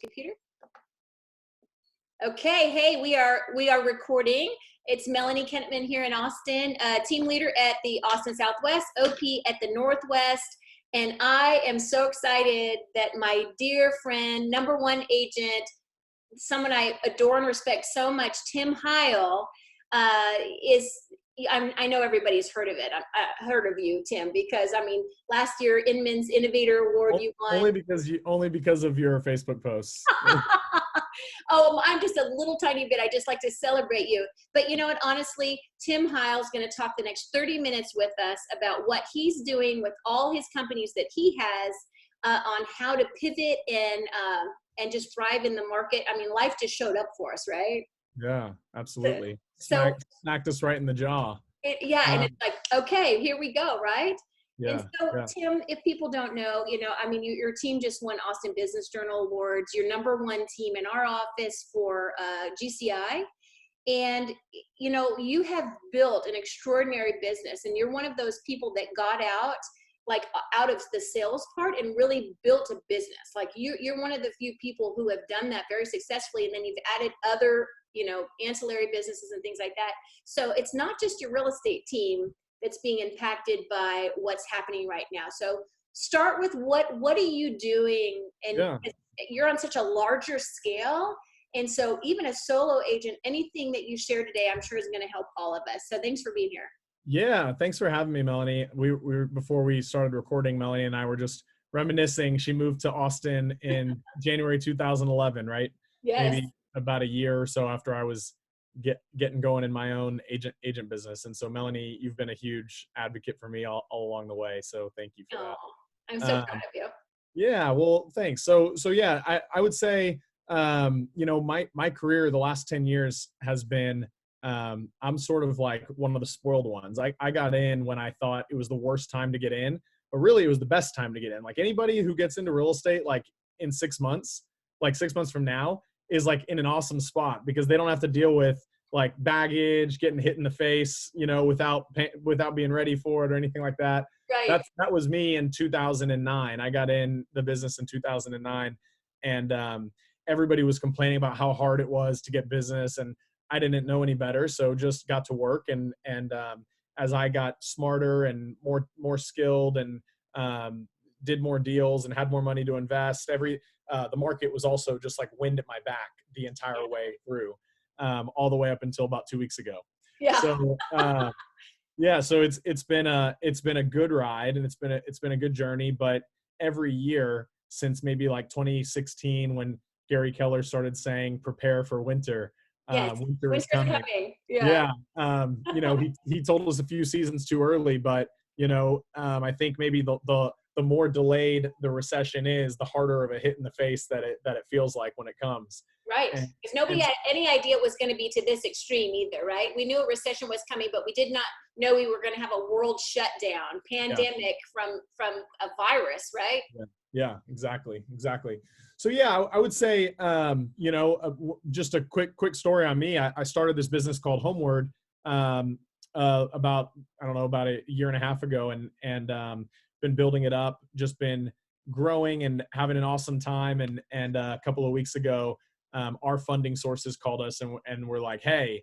Computer. Okay, hey, we are recording. It's Melanie Kennemann here in Austin, team leader at the Austin Southwest, OP at the Northwest, and I am so excited that my dear friend, number one agent, someone I adore and respect so much, Tim Heyl, I know everybody's heard of it. I heard of you, Tim, because I mean, last year Inman's Innovator Award you won. Only because of your Facebook posts. Oh, I'm just a little tiny bit. I just like to celebrate you. But you know what? Honestly, Tim Heyl is going to talk the next 30 minutes with us about what he's doing with all his companies that he has on how to pivot and just thrive in the market. I mean, life just showed up for us, right? Yeah, absolutely. So Smacked us right in the jaw. And it's like, okay, here we go, right? Yeah. And so, yeah. Tim, if people don't know, I mean, your team just won Austin Business Journal Awards. You're number one team in our office for GCI. And, you have built an extraordinary business. And you're one of those people that got out of the sales part and really built a business. Like you're one of the few people who have done that very successfully. And then you've added other, ancillary businesses and things like that. So it's not just your real estate team that's being impacted by what's happening right now. So start with what are you doing? And you're on such a larger scale. And so even a solo agent, anything that you share today, I'm sure is going to help all of us. So thanks for being here. Yeah. Thanks for having me, Melanie. We were, before we started recording, Melanie and I were just reminiscing. She moved to Austin in January 2011, right? Yes. Maybe about a year or so after I was getting going in my own agent business. And so, Melanie, you've been a huge advocate for me all along the way. So thank you for that. I'm so proud of you. Yeah, well, thanks. So yeah, I would say, my career the last 10 years has been, I'm sort of like one of the spoiled ones. I got in when I thought it was the worst time to get in, but really it was the best time to get in. Like anybody who gets into real estate, like in 6 months, like 6 months from now, is like in an awesome spot because they don't have to deal with like baggage, getting hit in the face, without being ready for it or anything like that. Right. That was me in 2009. I got in the business in 2009 and everybody was complaining about how hard it was to get business. And I didn't know any better. So just got to work. And as I got smarter and more skilled and did more deals and had more money to invest, the market was also just like wind at my back the entire way through, all the way up until about 2 weeks ago. Yeah. So, so it's been a good ride and it's been a good journey, but every year since maybe like 2016, when Gary Keller started saying, prepare for winter. Yes. Winter is coming. Yeah. He told us a few seasons too early, but I think maybe the more delayed the recession is, the harder of a hit in the face that it feels like when it comes. Right. Because nobody had any idea it was going to be to this extreme either, right? We knew a recession was coming, but we did not know we were going to have a world shutdown, pandemic from a virus, right? Yeah, exactly. So yeah, I would say, just a quick story on me. I started this business called Homeward about a year and a half ago, and been building it up, just been growing and having an awesome time. And a couple of weeks ago, our funding sources called us and we're like, hey,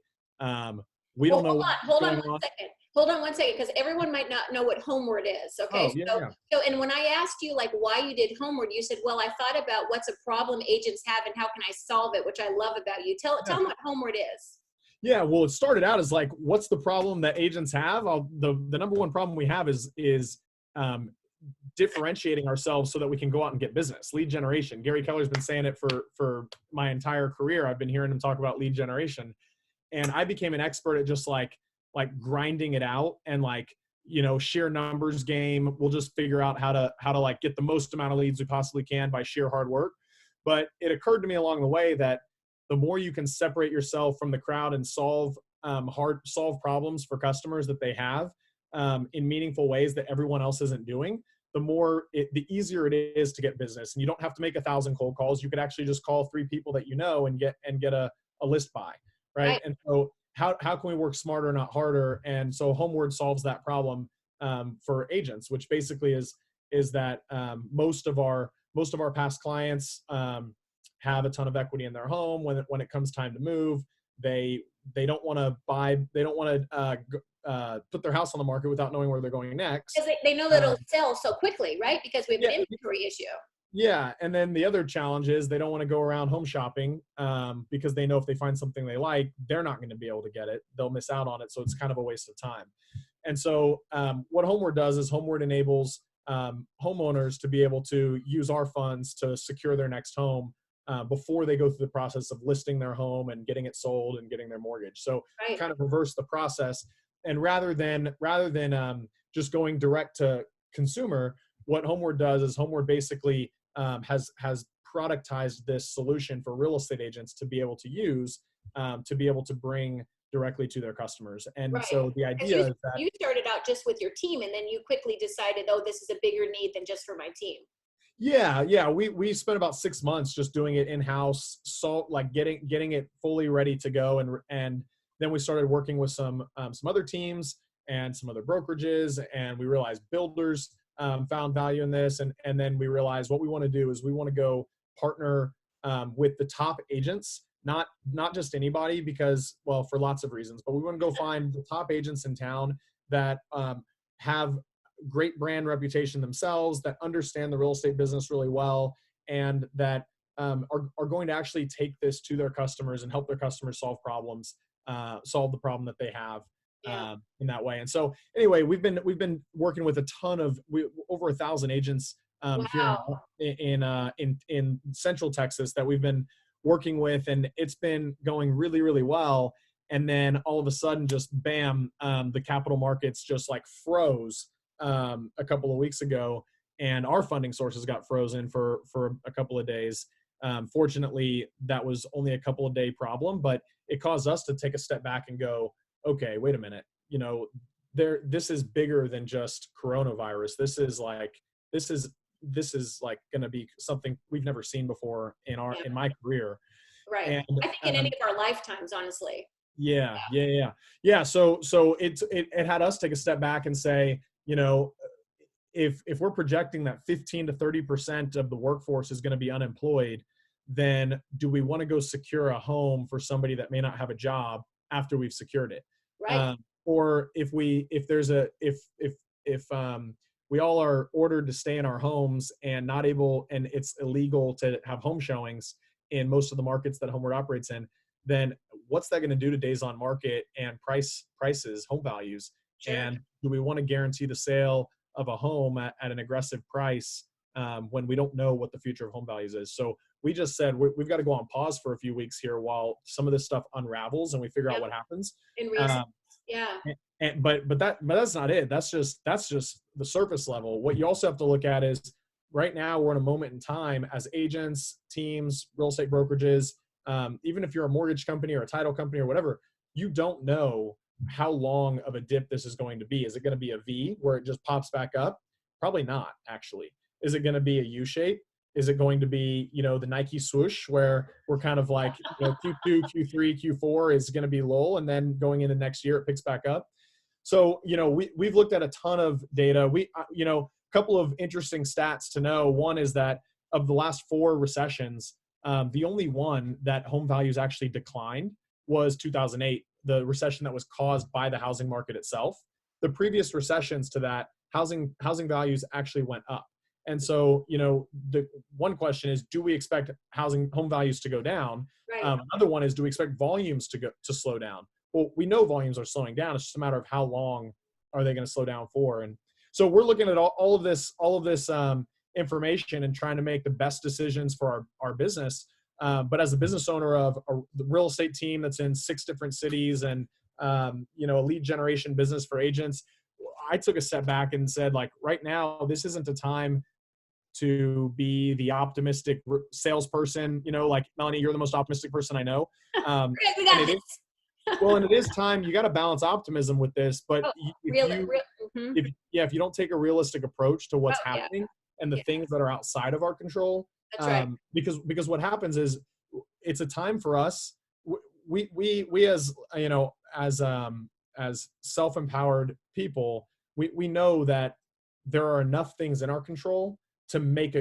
we don't know. Hold on one second, because everyone might not know what Homeward is. Okay. So, and when I asked you like why you did Homeward, you said, well, I thought about what's a problem agents have and how can I solve it, which I love about you. Tell them what Homeward is. Yeah, well, it started out as like, what's the problem that agents have? The number one problem we have is differentiating ourselves so that we can go out and get business. Lead generation. Gary Keller's been saying it for my entire career. I've been hearing him talk about lead generation, and I became an expert at just like grinding it out and sheer numbers game. We'll just figure out how to like get the most amount of leads we possibly can by sheer hard work. But it occurred to me along the way that the more you can separate yourself from the crowd and solve problems for customers that they have in meaningful ways that everyone else isn't doing, the easier it is to get business. And you don't have to make 1,000 cold calls. You could actually just call 3 people that you know and get a list buy, right? And so how can we work smarter, not harder? And so Homeward solves that problem for agents, which basically is that most of our past clients have a ton of equity in their home. When it comes time to move, they don't want to put their house on the market without knowing where they're going next. Because they know that it'll Um, sell so quickly, right? Because we have yeah, an inventory issue. yeah. And then the other challenge is they don't want to go around home shopping because they know if they find something they like, they're not going to be able to get it. They'll miss out on it. So it's kind of a waste of time. And so what Homeward does is Homeward enables homeowners to be able to use our funds to secure their next home before they go through the process of listing their home and getting it sold and getting their mortgage. So Right. kind of reverse the process. And rather than just going direct to consumer, what Homeward does is Homeward basically has productized this solution for real estate agents to be able to use to be able to bring directly to their customers. And Right. so the idea is that you started out just with your team, and then you quickly decided, oh, this is a bigger need than just for my team. yeah, we spent about 6 months just doing it in-house, so like getting it fully ready to go, and then we started working with some other teams and some other brokerages, and we realized builders found value in this, and then we realized what we want to do is we want to go partner with the top agents, not just anybody, because, well, for lots of reasons, but we want to go find the top agents in town that have great brand reputation themselves, that understand the real estate business really well, and that are going to actually take this to their customers and help their customers solve the problem that they have in that way. And so anyway, we've been working with a ton of over 1,000 agents Wow. here in Central Texas that we've been working with, and it's been going really, really well. And then all of a sudden, just bam, the capital markets just like froze a couple of weeks ago, and our funding sources got frozen for a couple of days. Fortunately, that was only a couple of day problem, but it caused us to take a step back and go, okay, wait a minute, this is bigger than just coronavirus. This is like going to be something we've never seen before in my career. Right. And I think in any of our lifetimes, honestly. yeah. So it had us take a step back and say, if we're projecting that 15 to 30% of the workforce is going to be unemployed, then do we want to go secure a home for somebody that may not have a job after we've secured it? Right. Or if we all are ordered to stay in our homes and and it's illegal to have home showings in most of the markets that Homeward operates in, then what's that going to do to days on market and prices, home values? Sure. And do we want to guarantee the sale of a home at an aggressive price when we don't know what the future of home values is? So we just said we've got to go on pause for a few weeks here while some of this stuff unravels and we figure out what happens. But that's not it. That's just the surface level. What you also have to look at is right now we're in a moment in time as agents, teams, real estate brokerages, even if you're a mortgage company or a title company or whatever, you don't know how long of a dip this is going to be. Is it going to be a V where it just pops back up? Probably not, actually. Is it going to be a U shape? Is it going to be, the Nike swoosh where we're kind of like, Q2, Q3, Q4 is going to be lull, and then going into next year, it picks back up. So, we've looked at a ton of data. A couple of interesting stats to know. One is that of the last 4 recessions, the only one that home values actually declined was 2008, the recession that was caused by the housing market itself. The previous recessions to that, housing values actually went up. And so, the one question is, do we expect home values to go down? Right. Another one is, do we expect volumes to slow down? Well, we know volumes are slowing down. It's just a matter of how long are they going to slow down for. And so we're looking at all of this information and trying to make the best decisions for our business. But as a business owner of the real estate team that's in 6 different cities and, a lead generation business for agents, I took a step back and said, like, right now, this isn't a time to be the optimistic salesperson. Like, Melanie, you're the most optimistic person I know. We got this. And it is time. You got to balance optimism with this, but if you don't take a realistic approach to what's happening and the things that are outside of our control, that's right. Because what happens is it's a time for us. We as self-empowered people, we know that there are enough things in our control to make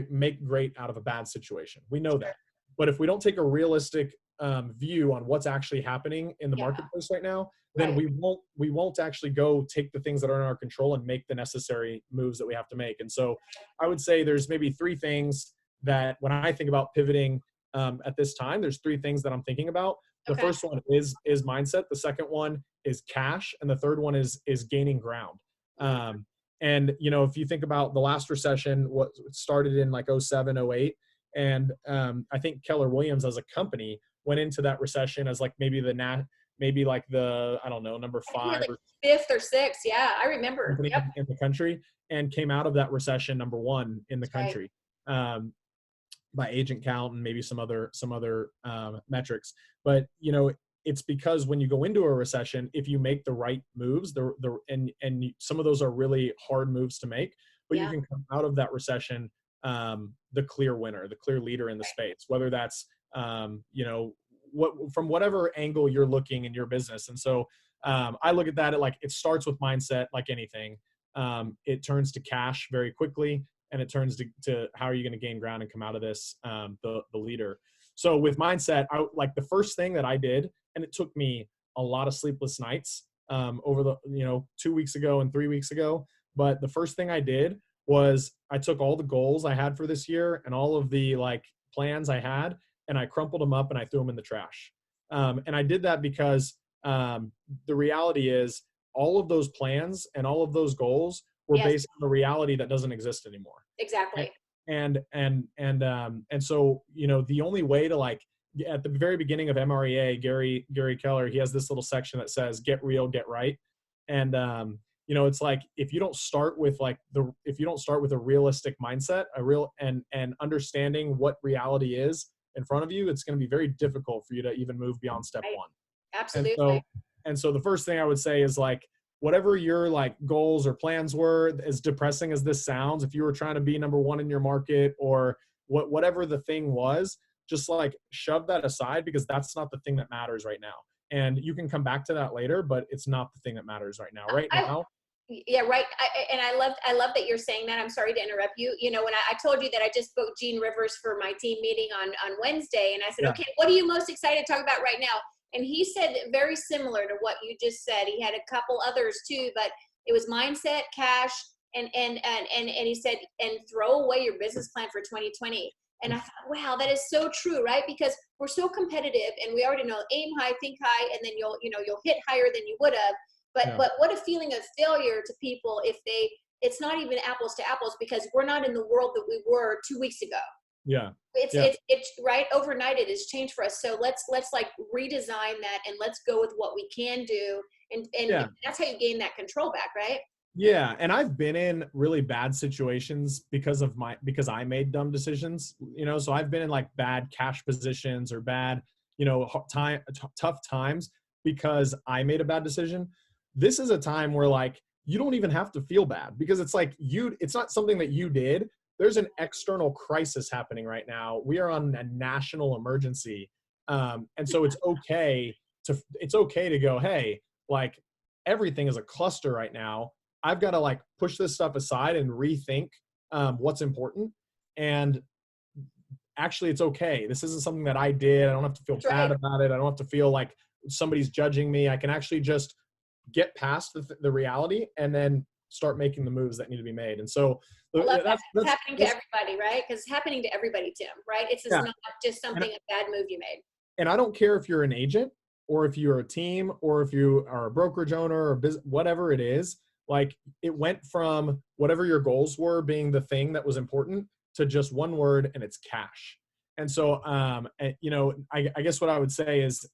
great out of a bad situation. We know that. But if we don't take a realistic view on what's actually happening in the Yeah. marketplace right now, then Right. we won't actually go take the things that are in our control and make the necessary moves that we have to make. And so I would say there's maybe three things that when I think about pivoting at this time, there's three things that I'm thinking about. The Okay. first one is mindset. The second one is cash, and the third one is gaining ground. And if you think about the last recession, what started in like 07, 08, and I think Keller Williams as a company went into that recession as like maybe like the, I don't know, number I think we're 5 like or fifth or sixth. Yeah, I remember. company Yep. in the country, and came out of that recession number 1 in the That's right. country. By agent count and maybe some other metrics. But it's because when you go into a recession, if you make the right moves, some of those are really hard moves to make, but you Yeah. can come out of that recession the clear winner, the clear leader in the space, whether that's from whatever angle you're looking in your business. And so I look at that it starts with mindset, like anything. It turns to cash very quickly, and it turns to how are you going to gain ground and come out of this the leader. So with mindset, like the first thing that I did, and it took me a lot of sleepless nights over the 2 weeks ago and 3 weeks ago, but the first thing I did was I took all the goals I had for this year and all of the like plans I had, and I crumpled them up and I threw them in the trash. And I did that because the reality is all of those plans and all of those goals were Yes. based on a reality that doesn't exist anymore. Exactly. And so the only way to, like, at the very beginning of MREA, Gary Keller, he has this little section that says get real, get right. And it's like if you don't start with a realistic mindset, and understanding what reality is in front of you, it's going to be very difficult for you to even move beyond step Right. one. Absolutely. And so the first thing I would say is, like, whatever your like goals or plans were, as depressing as this sounds, if you were trying to be number 1 in your market or whatever the thing was, just like shove that aside, because that's not the thing that matters right now. And you can come back to that later, but it's not the thing that matters right now. Right now. Yeah, right. I love that you're saying that. I'm sorry to interrupt you. When I told you that I just booked Gene Rivers for my team meeting on Wednesday, and I said, Yeah. okay, what are you most excited to talk about right now? And he said very similar to what you just said. He had a couple others too, but it was mindset, cash, and he said, and throw away your business plan for 2020. And I thought, wow, that is so true, right? Because we're so competitive, and we already know aim high, think high, and then you'll hit higher than you would have. Yeah. But what a feeling of failure to people if it's not even apples to apples, because we're not in the world that we were 2 weeks ago. Yeah. It's right overnight. It has changed for us. So let's like redesign that, and let's go with what we can do. And Yeah. that's how you gain that control back, right? Yeah. And I've been in really bad situations because I made dumb decisions, so I've been in like bad cash positions or bad, tough times because I made a bad decision. This is a time where, like, you don't even have to feel bad, because it's like it's not something that you did. There's an external crisis happening right now. We are on a national emergency. And so it's okay to go, hey, like, everything is a cluster right now. I've got to like push this stuff aside and rethink what's important. And actually, it's okay. This isn't something that I did. I don't have to feel bad about it. I don't have to feel like somebody's judging me. I can actually just get past the reality and then start making the moves that need to be made. And so that's happening to everybody, right? Because it's happening to everybody, Tim, right? It's just not just something, a bad move you made. And I don't care if you're an agent or if you're a team or if you are a brokerage owner or whatever it is. Like, it went from whatever your goals were being the thing that was important to just one word, and it's cash. And so, I guess what I would say is,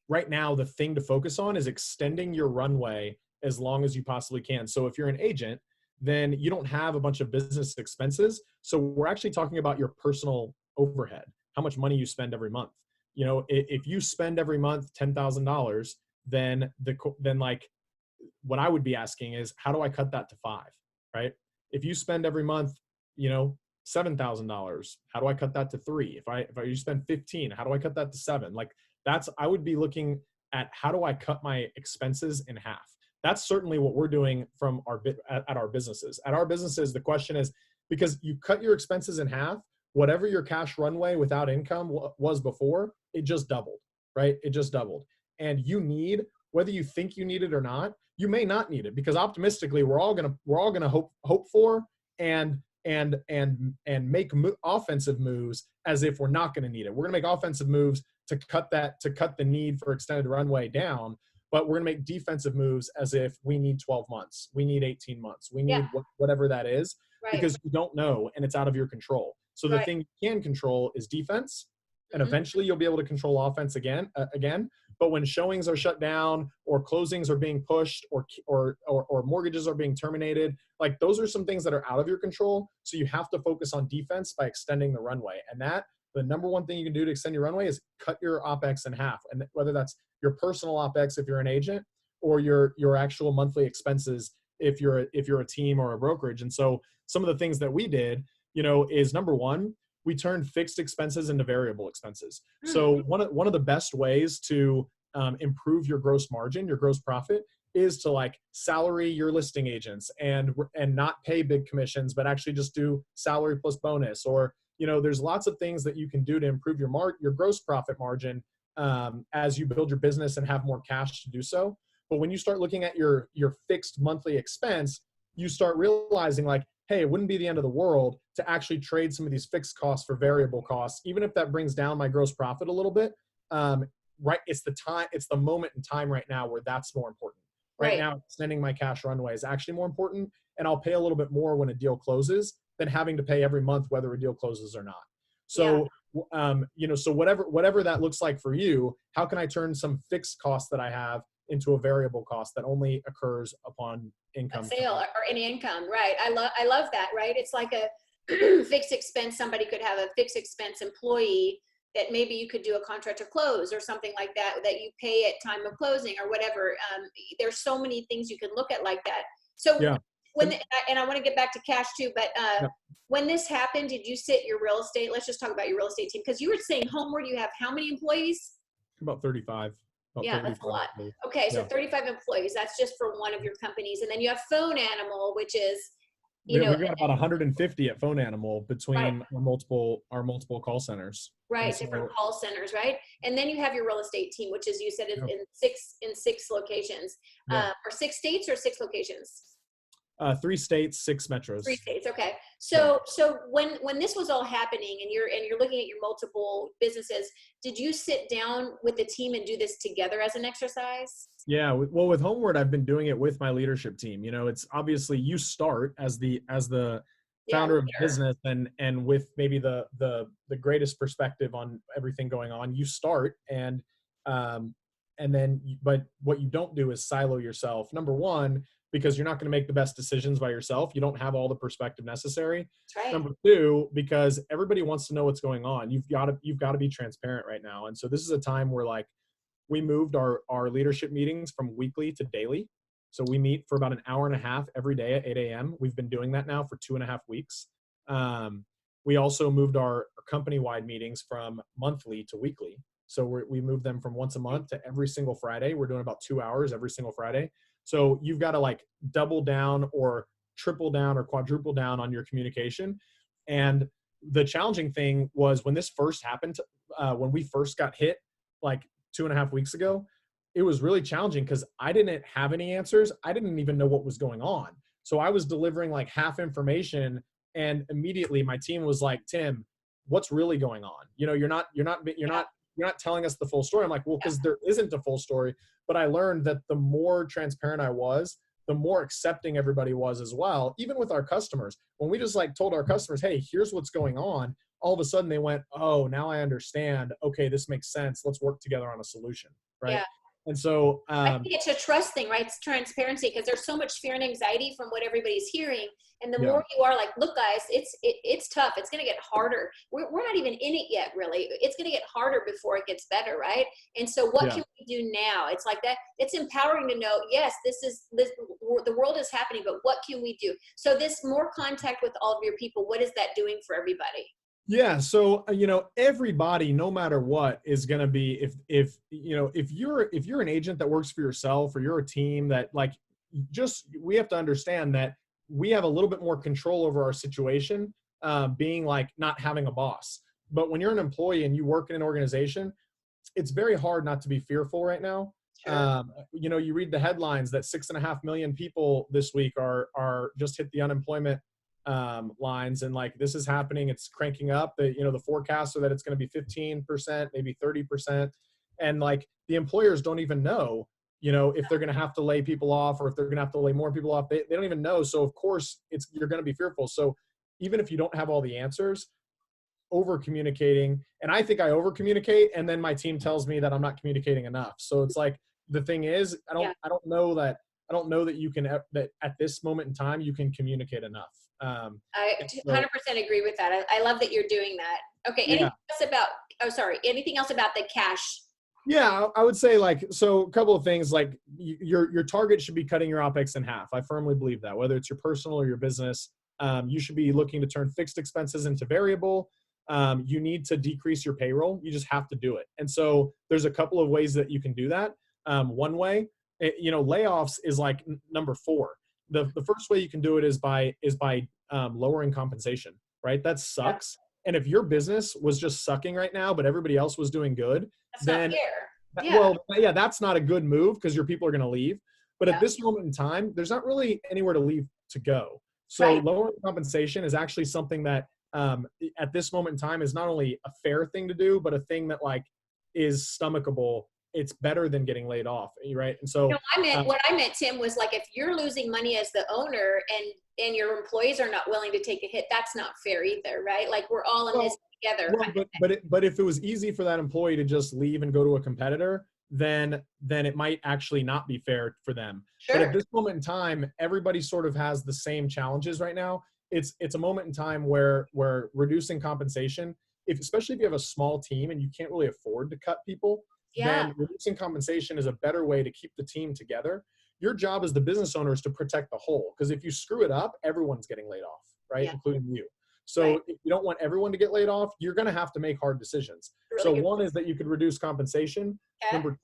right now, the thing to focus on is extending your runway as long as you possibly can. So if you're an agent, then you don't have a bunch of business expenses. So we're actually talking about your personal overhead, how much money you spend every month. If you spend every month $10,000, then like, what I would be asking is, how do I cut that to 5, right? If you spend every month, $7,000, how do I cut that to 3? If you spend 15, how do I cut that to 7? Like, I would be looking at, how do I cut my expenses in half? That's certainly what we're doing at our businesses. At our businesses, the question is, because you cut your expenses in half, whatever your cash runway without income was before, it just doubled, right? It just doubled. And you need, whether you think you need it or not, you may not need it, because optimistically we're all gonna hope for and make offensive moves as if we're not going to need it. We're going to make offensive moves to cut the need for extended runway down, but we're going to make defensive moves as if we need 12 months, we need 18 months, we need whatever that is, because you don't know and it's out of your control. So the thing you can control is defense, and eventually you'll be able to control offense again. But when showings are shut down, or closings are being pushed, or mortgages are being terminated, like those are some things that are out of your control. So you have to focus on defense by extending the runway. And the number one thing you can do to extend your runway is cut your OpEx in half. And whether that's your personal OpEx if you're an agent, or your actual monthly expenses if you're a team or a brokerage. And so some of the things that we did, is number one, we turned fixed expenses into variable expenses. So one of the best ways to improve your gross margin, your gross profit, is to like salary your listing agents and not pay big commissions, but actually just do salary plus bonus. Or, there's lots of things that you can do to improve your gross profit margin as you build your business and have more cash to do so. But when you start looking at your fixed monthly expense, you start realizing like, hey, it wouldn't be the end of the world to actually trade some of these fixed costs for variable costs, even if that brings down my gross profit a little bit. Right. It's the moment in time right now where that's more important. Right now, extending my cash runway is actually more important, and I'll pay a little bit more when a deal closes than having to pay every month whether a deal closes or not. So, so whatever that looks like for you, how can I turn some fixed costs that I have into a variable cost that only occurs upon income? Sale or any income, right? I love that, right? It's like a fixed expense. Somebody could have a fixed expense employee that maybe you could do a contract to close or something like that you pay at time of closing or whatever. There's so many things you can look at like that. So and I want to get back to cash too, but when this happened, did you sit your real estate? Let's just talk about your real estate team, because you were saying Homeward, you have how many employees? About 35. That's a lot. Okay, so 35 employees. That's just for one of your companies, and then you have Phone Animal, which is we've got about 150 at Phone Animal between our multiple call centers. Right, different call centers, right? And then you have your real estate team, which is, you said, in six locations, or 6 states or 6 locations. 3 states, 6 metros. 3 states. Okay. So when this was all happening and you're looking at your multiple businesses, did you sit down with the team and do this together as an exercise? Yeah. Well, with Homeward, I've been doing it with my leadership team. It's obviously you start as the founder of the business and with maybe the greatest perspective on everything going on. You start and then, but what you don't do is silo yourself. Number one, because you're not going to make the best decisions by yourself. You don't have all the perspective necessary. That's right. Number two, because everybody wants to know what's going on. You've got to be transparent right now. And so this is a time where like we moved our leadership meetings from weekly to daily. So we meet for about an hour and a half every day at 8 a.m. We've been doing that now for 2.5 weeks. We also moved our company-wide meetings from monthly to weekly. So we moved them from once a month to every single Friday. We're doing about 2 hours every single Friday. So you've got to like double down or triple down or quadruple down on your communication. And the challenging thing was when this first happened, when we first got hit like 2.5 weeks ago, it was really challenging because I didn't have any answers. I didn't even know what was going on. So I was delivering like half information, and immediately my team was like, Tim, what's really going on? You're not telling us the full story. I'm like, well, because there isn't a full story. But I learned that the more transparent I was, the more accepting everybody was as well, even with our customers. When we just like told our customers, hey, here's what's going on, all of a sudden they went, oh, now I understand. Okay, this makes sense. Let's work together on a solution, right? Yeah. And so I think it's a trust thing, right? It's transparency, because there's so much fear and anxiety from what everybody's hearing. And the more you are like, look, guys, it's tough. It's going to get harder. We're not even in it yet, really. It's going to get harder before it gets better, right? And so what can we do now? It's like that. It's empowering to know, yes, the world is happening, but what can we do? So this more contact with all of your people, what is that doing for everybody? Yeah. So, everybody, no matter what, is going to be, if you're an agent that works for yourself, or you're a team that we have to understand that we have a little bit more control over our situation being like not having a boss. But when you're an employee and you work in an organization, it's very hard not to be fearful right now. Sure. You know, you read the headlines that 6.5 million people this week are just hit the unemployment lines, and like this is happening. It's cranking up. The, you know, the forecasts are that it's going to be 15%, maybe 30%, and like the employers don't even know, you know, if they're going to have to lay people off or if they're going to have to lay more people off. They don't even know. So of course you're going to be fearful. So even if you don't have all the answers, over communicating, and I think I over communicate, and then my team tells me that I'm not communicating enough. So it's like, the thing is, I don't know that you can, that at this moment in time you can communicate enough. I 100% agree with that. I love that you're doing that. Okay. Anything else about, anything else about the cash? Yeah, I would say like, so a couple of things, like your target should be cutting your OpEx in half. I firmly believe that, whether it's your personal or your business, you should be looking to turn fixed expenses into variable. You need to decrease your payroll. You just have to do it. And so there's a couple of ways that you can do that. One way, you know, layoffs is like number 4. The first way you can do it is by lowering compensation, right? That sucks. And if your business was just sucking right now, but everybody else was doing good, That's then not fair. well, yeah, that's not a good move because your people are going to leave. But at this moment in time, there's not really anywhere to leave to go. So lowering compensation is actually something that at this moment in time is not only a fair thing to do, but a thing that like is stomachable. It's better than getting laid off, right? And so what I meant, Tim, was like, if you're losing money as the owner and your employees are not willing to take a hit, that's not fair either, right? Like we're all in this together. Well, but if it was easy for that employee to just leave and go to a competitor, then it might actually not be fair for them. Sure. But at this moment in time, everybody sort of has the same challenges right now. It's a moment in time where reducing compensation, especially if you have a small team and you can't really afford to cut people, then reducing compensation is a better way to keep the team together. Your job as the business owner is to protect the whole, because if you screw it up, everyone's getting laid off, right? Including you. So if you don't want everyone to get laid off, you're going to have to make hard decisions. Really, so one is that you could reduce compensation. Number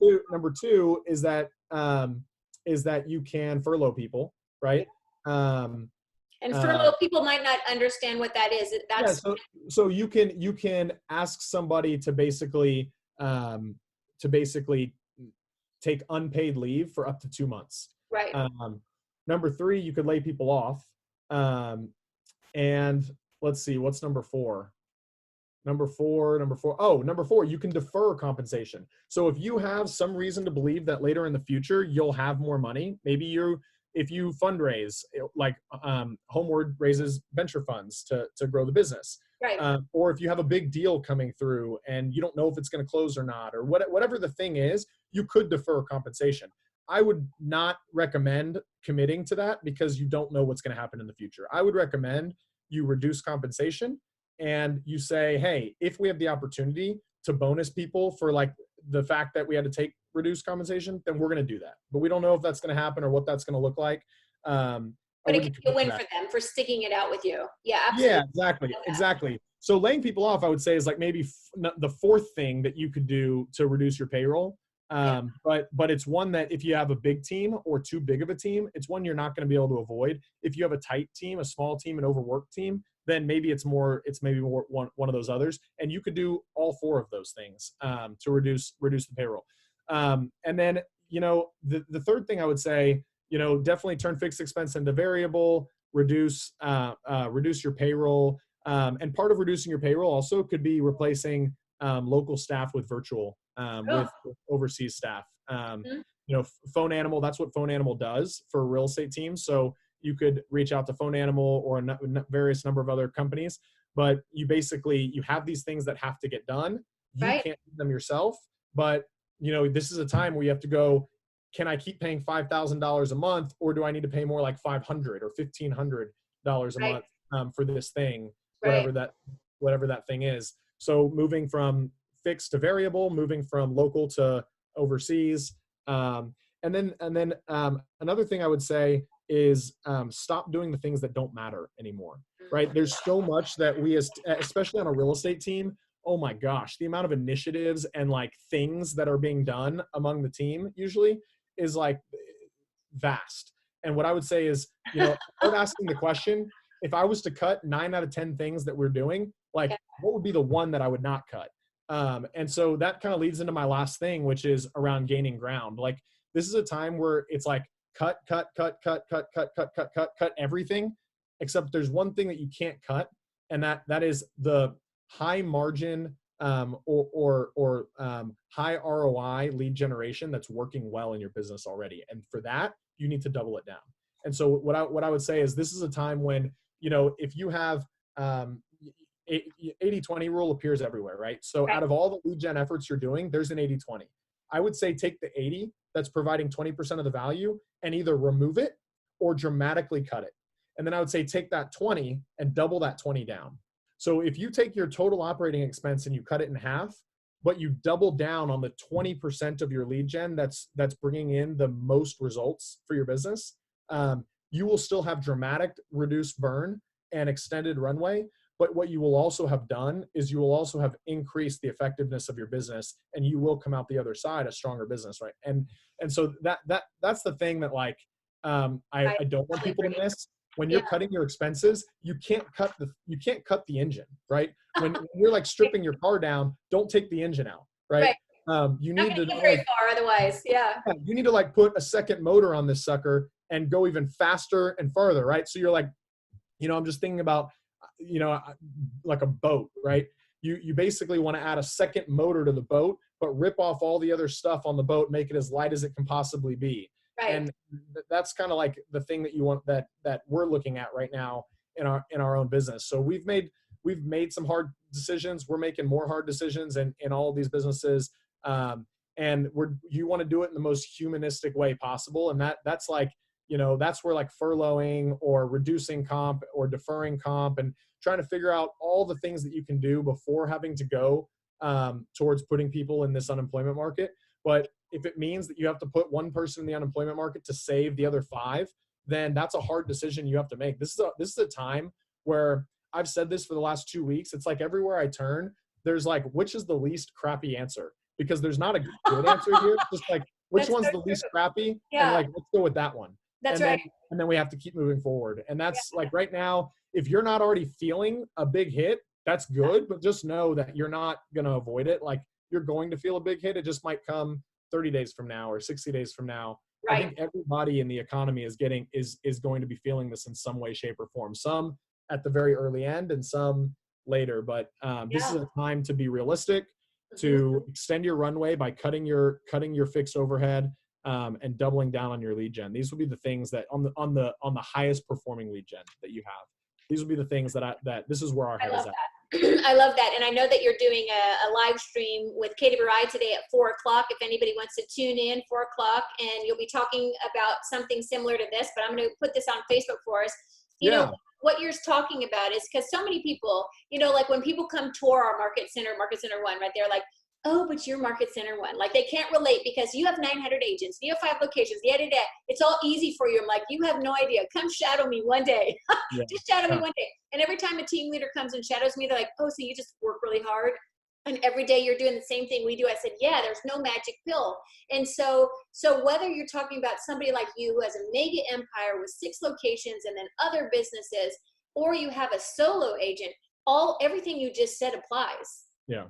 two is that you can furlough people, right? And furlough people might not understand what that is. So you can ask somebody to basically take unpaid leave for up to 2 months. Right. Number 3, you could lay people off. And let's see, what's number 4? Number four, you can defer compensation. So if you have some reason to believe that later in the future, you'll have more money, maybe if you fundraise, like Homeward raises venture funds to grow the business. Right. Or if you have a big deal coming through and you don't know if it's going to close or not, or whatever the thing is, you could defer compensation. I would not recommend committing to that because you don't know what's going to happen in the future. I would recommend you reduce compensation and you say, hey, if we have the opportunity to bonus people for like the fact that we had to take reduced compensation, then we're going to do that. But we don't know if that's going to happen or what that's going to look like. But it could be a win for them for sticking it out with you. Yeah, absolutely. Yeah, exactly. So laying people off, I would say, is like maybe the 4th thing that you could do to reduce your payroll. But it's one that if you have a big team or too big of a team, it's one you're not going to be able to avoid. If you have a tight team, a small team, an overworked team, then maybe it's maybe more one of those others. And you could do all 4 of those things to reduce the payroll. And then, the 3rd thing I would say, definitely turn fixed expense into variable, reduce your payroll. And part of reducing your payroll also could be replacing local staff with virtual, with overseas staff. Phone Animal, that's what Phone Animal does for real estate teams. So you could reach out to Phone Animal or various number of other companies, but you have these things that have to get done. You can't do them yourself, but this is a time where you have to go, can I keep paying $5,000 a month, or do I need to pay more like $500 or $1,500 a month for this thing, whatever that thing is. So moving from fixed to variable, moving from local to overseas. And then another thing I would say is stop doing the things that don't matter anymore, right? There's so much that we, especially on a real estate team, oh my gosh, the amount of initiatives and like things that are being done among the team usually is like vast. And what I would say is, start asking the question, if I was to cut 9 out of 10 things that we're doing, like what would be the one that I would not cut? And so that kind of leads into my last thing, which is around gaining ground. Like this is a time where it's like cut everything, except there's one thing that you can't cut. And that is the high margin or high ROI lead generation that's working well in your business already. And for that, you need to double it down. And so what I would say is this is a time when, if you have 80-20 rule appears everywhere, right? So out of all the lead gen efforts you're doing, there's an 80-20. I would say take the 80 that's providing 20% of the value and either remove it or dramatically cut it. And then I would say take that 20 and double that 20 down. So if you take your total operating expense and you cut it in half, but you double down on the 20% of your lead gen that's bringing in the most results for your business, you will still have dramatic reduced burn and extended runway. But what you will also have done is you will also have increased the effectiveness of your business, and you will come out the other side a stronger business, right? And so that's the thing that like I don't want people to miss. When you're cutting your expenses, you can't cut the engine, right? When you're like stripping your car down, don't take the engine out, right? You need to get very far otherwise. You need to like put a second motor on this sucker and go even faster and farther, right? So you're like, I'm just thinking about, like a boat, right? You basically want to add a second motor to the boat, but rip off all the other stuff on the boat, make it as light as it can possibly be. Right. And that's kind of like the thing that you want that we're looking at right now in our own business. So we've made some hard decisions. We're making more hard decisions in all of these businesses. And you want to do it in the most humanistic way possible. And that's like, that's where like furloughing or reducing comp or deferring comp and trying to figure out all the things that you can do before having to go towards putting people in this unemployment market. But if it means that you have to put one person in the unemployment market to save the other 5, then that's a hard decision you have to make. This is a time where I've said this for the last 2 weeks. It's like everywhere I turn, there's like, which is the least crappy answer? Because there's not a good answer here. It's just like, which one's the least crappy? Yeah. And like, let's go with that one. That's right. And then we have to keep moving forward. And that's like right now, if you're not already feeling a big hit, that's good. But just know that you're not going to avoid it. Like you're going to feel a big hit. It just might come 30 days from now or 60 days from now. Right. I think everybody in the economy is going to be feeling this in some way, shape, or form. Some at the very early end and some later. But this is a time to be realistic, to extend your runway by cutting your fixed overhead and doubling down on your lead gen. These will be the things that on the highest performing lead gen that you have. These will be the things that this is where our head is at. I love that. And I know that you're doing a live stream with Katie Barai today at 4:00. If anybody wants to tune in, 4:00, and you'll be talking about something similar to this, but I'm going to put this on Facebook for us. You know, what you're talking about is because so many people, like when people come tour our Market Center 1, right? They're like, oh, but you're Market Center 1. Like they can't relate because you have 900 agents, you have 5 locations, it's all easy for you. I'm like, you have no idea. Come shadow me one day. Just shadow me one day. And every time a team leader comes and shadows me, they're like, oh, so you just work really hard and every day you're doing the same thing we do. I said, yeah, there's no magic pill. And so whether you're talking about somebody like you who has a mega empire with 6 locations and then other businesses, or you have a solo agent, everything you just said applies. Yeah.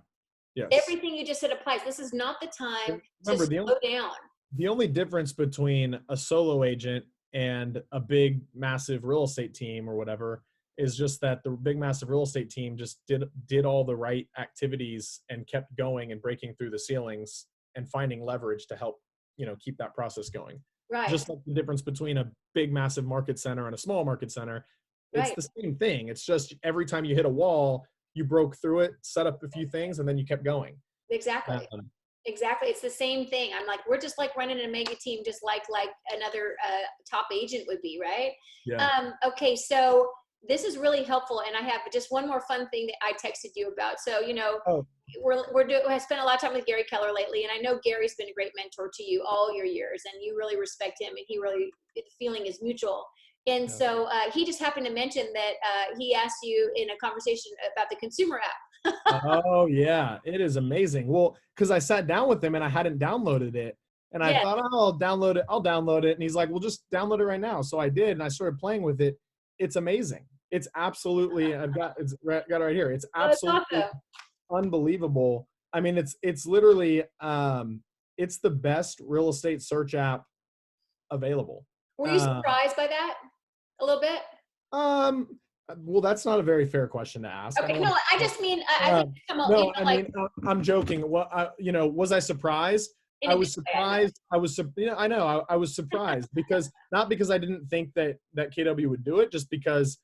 Yes. Everything you just said applies. This is not the time to slow down. The only difference between a solo agent and a big, massive real estate team or whatever is just that the big, massive real estate team just did all the right activities and kept going and breaking through the ceilings and finding leverage to help, keep that process going. Right. Just like the difference between a big, massive market center and a small market center. It's the same thing. It's just every time you hit a wall, you broke through it, set up a few things, and then you kept going. Exactly. Exactly. It's the same thing. I'm like, we're just like running a mega team, just like another top agent would be, right? Yeah. Okay. So this is really helpful. And I have just one more fun thing that I texted you about. So, I spent a lot of time with Gary Keller lately, and I know Gary's been a great mentor to you all your years, and you really respect him, and the feeling is mutual. And so he just happened to mention that he asked you in a conversation about the consumer app. Oh, yeah. It is amazing. Well, because I sat down with him and I hadn't downloaded it. And I thought, I'll download it. And he's like, well, just download it right now. So I did. And I started playing with it. It's amazing. It's absolutely, got it right here. It's Oh, that's absolutely awesome. unbelievable. I mean, it's literally, it's the best real estate search app available. Were you Um, surprised by that a little bit? um, well, that's not a very fair question to ask. I Okay, don't no, want I just mean, I think to, some, you no, know, I like mean, I'm joking. Well, was I surprised? in I a good was way. I surprised. I know, I was surprised because not because I didn't think that KW would do it, just because,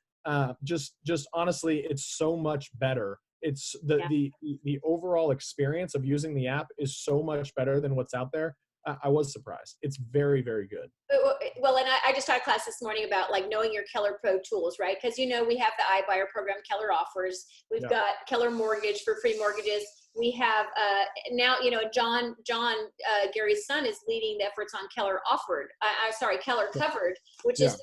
just honestly, it's so much better. It's yeah. the overall experience of using the app is so much better than what's out there. I was surprised. It's very, very good. Well, and I just taught a class this morning about like knowing your Keller Pro tools, right? Because we have the iBuyer program Keller offers. We've Yeah. got Keller Mortgage for free mortgages. We have now, John, Gary's son is leading the efforts on Keller offered. Sorry, Keller covered, which Yeah. is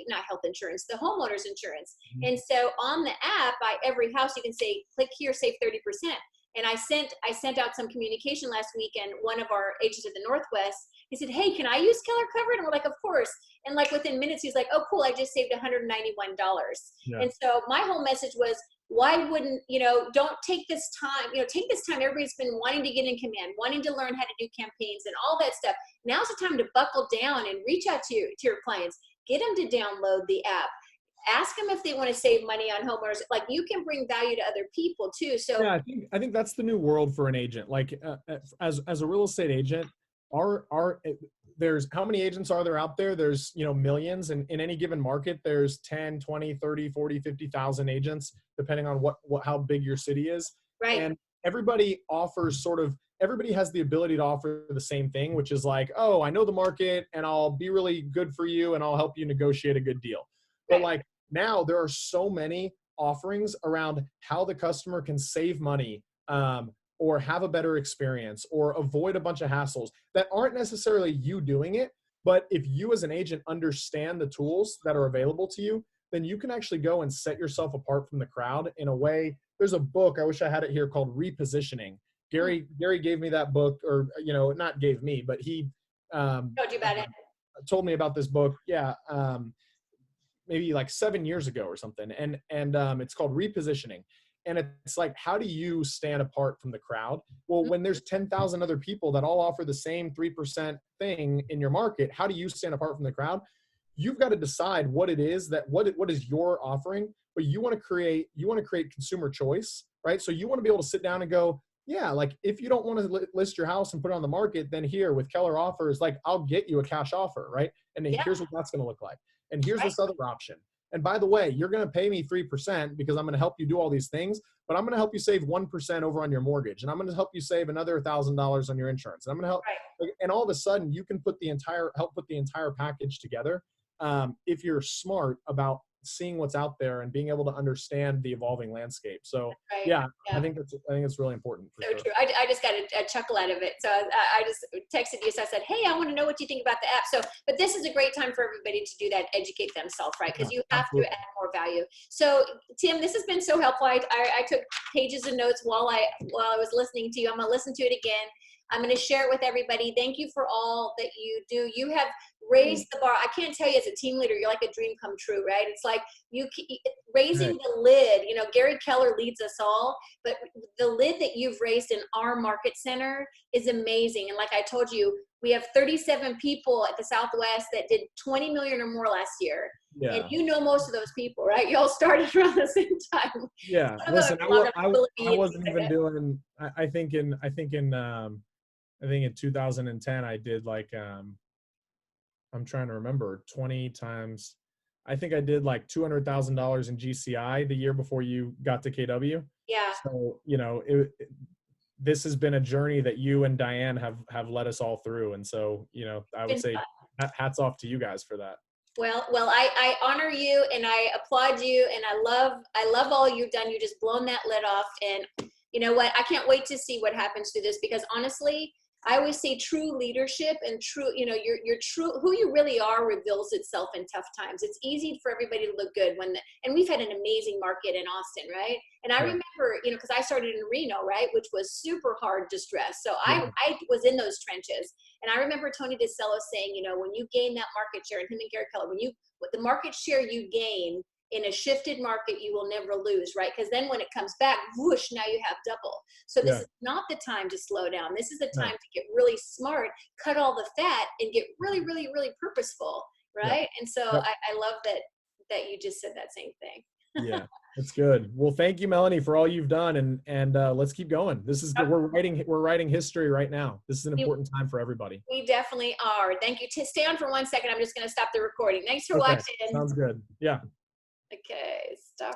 not health insurance, the homeowners insurance. Mhm. And so on the app, by every house, you can say, click here, save 30%. And I sent out some communication last week, and one of our agents at the Northwest, he said, "Hey, can I use Keller Covered?" And we're like, "Of course." And like within minutes, he's like, "Oh, cool! I just saved $191." Yeah. And so my whole message was, why wouldn't don't take this time? Take this time. Everybody's been wanting to get in command, wanting to learn how to do campaigns and all that stuff. Now's the time to buckle down and reach out to your clients. Get them to download the app. Ask them if they want to save money on homeowners. Like, you can bring value to other people too. So Yeah, I think that's the new world for an agent. Like, as a real estate agent, there's how many agents are there out there? There's, millions, and in any given market there's 10, 20, 30, 40, 50,000 agents, depending on what how big your city is. right, And everybody has the ability to offer the same thing, which is like, oh, I know the market and I'll be really good for you and I'll help you negotiate a good deal. But right. like, now there are so many offerings around how the customer can save money, or have a better experience or avoid a bunch of hassles that aren't necessarily you doing it. But if you as an agent understand the tools that are available to you, then you can actually go and set yourself apart from the crowd in a way. There's a book, I wish I had it here, called Repositioning. Gary gave me that book, or, not gave me, but he Told you about it. told me about this book. Yeah. Maybe like 7 years ago or something. And it's called Repositioning. And it's like, how do you stand apart from the crowd? Well, when there's 10,000 other people that all offer the same 3% thing in your market, how do you stand apart from the crowd? You've got to decide what it is what is your offering, but you want to create consumer choice, right? So you want to be able to sit down and go, yeah, like, if you don't want to list your house and put it on the market, then here with Keller offers, like, I'll get you a cash offer, right? And then Yeah, here's what that's going to look like. And here's right. this other option. And by the way, you're going to pay me 3% because I'm going to help you do all these things, but I'm going to help you save 1% over on your mortgage. And I'm going to help you save another $1,000 on your insurance. And I'm going to help. Right. And all of a sudden you can help put the entire package together. If you're smart about seeing what's out there and being able to understand the evolving landscape. So Right. yeah, Yeah. I think it's really important. For So sure. true. I just got a chuckle out of it. So I just texted you. So I said, "Hey, I want to know what you think about the app." So, but this is a great time for everybody to do that, educate themselves, right? Because Yeah, you have absolutely. to add more value. So, Tim, this has been so helpful. I took pages of notes while I was listening to you. I'm gonna listen to it again. I'm gonna share it with everybody. Thank you for all that you do. You have raised the bar. I can't tell you, as a team leader, you're like a dream come true, right? It's like raising Right. the lid. Gary Keller leads us all, but the lid that you've raised in our market center is amazing. And like I told you, we have 37 people at the Southwest that did 20 million or more last year. And Yeah. most of those people, right? You all started around the same time. Yeah. Some of them Listen, have a lot of I ability and wasn't things like even that. doing, I think in 2010, I did like, I'm trying to remember, 20 times, I think I did like $200,000 in GCI the year before you got to KW. Yeah. So, this has been a journey that you and Diane have led us all through. And so, I would say hats off to you guys for that. Well, I honor you and I applaud you, and I love all you've done. You just blown that lid off, and you know what? I can't wait to see what happens through this, because honestly, I always say true leadership and true, your true, who you really are reveals itself in tough times. It's easy for everybody to look good and we've had an amazing market in Austin, right? And I Yeah. remember, because I started in Reno, right, which was super hard distress. So Yeah. I was in those trenches. And I remember Tony DeCello saying, when you gain that market share, and him and Gary Keller, with the market share you gain in a shifted market, you will never lose, right? Because then when it comes back, whoosh, now you have double. So this is not the time to slow down. This is the time to get really smart, cut all the fat, and get really, really, really purposeful, right? And so I love that you just said that same thing. Yeah, that's good. Well, thank you, Melanie, for all you've done, and let's keep going. This is good. We're writing history right now. This is an important time for everybody. We definitely are. Thank you. Stay on for 1 second. I'm just going to stop the recording. Thanks for watching. Sounds good. Yeah. Okay, stop.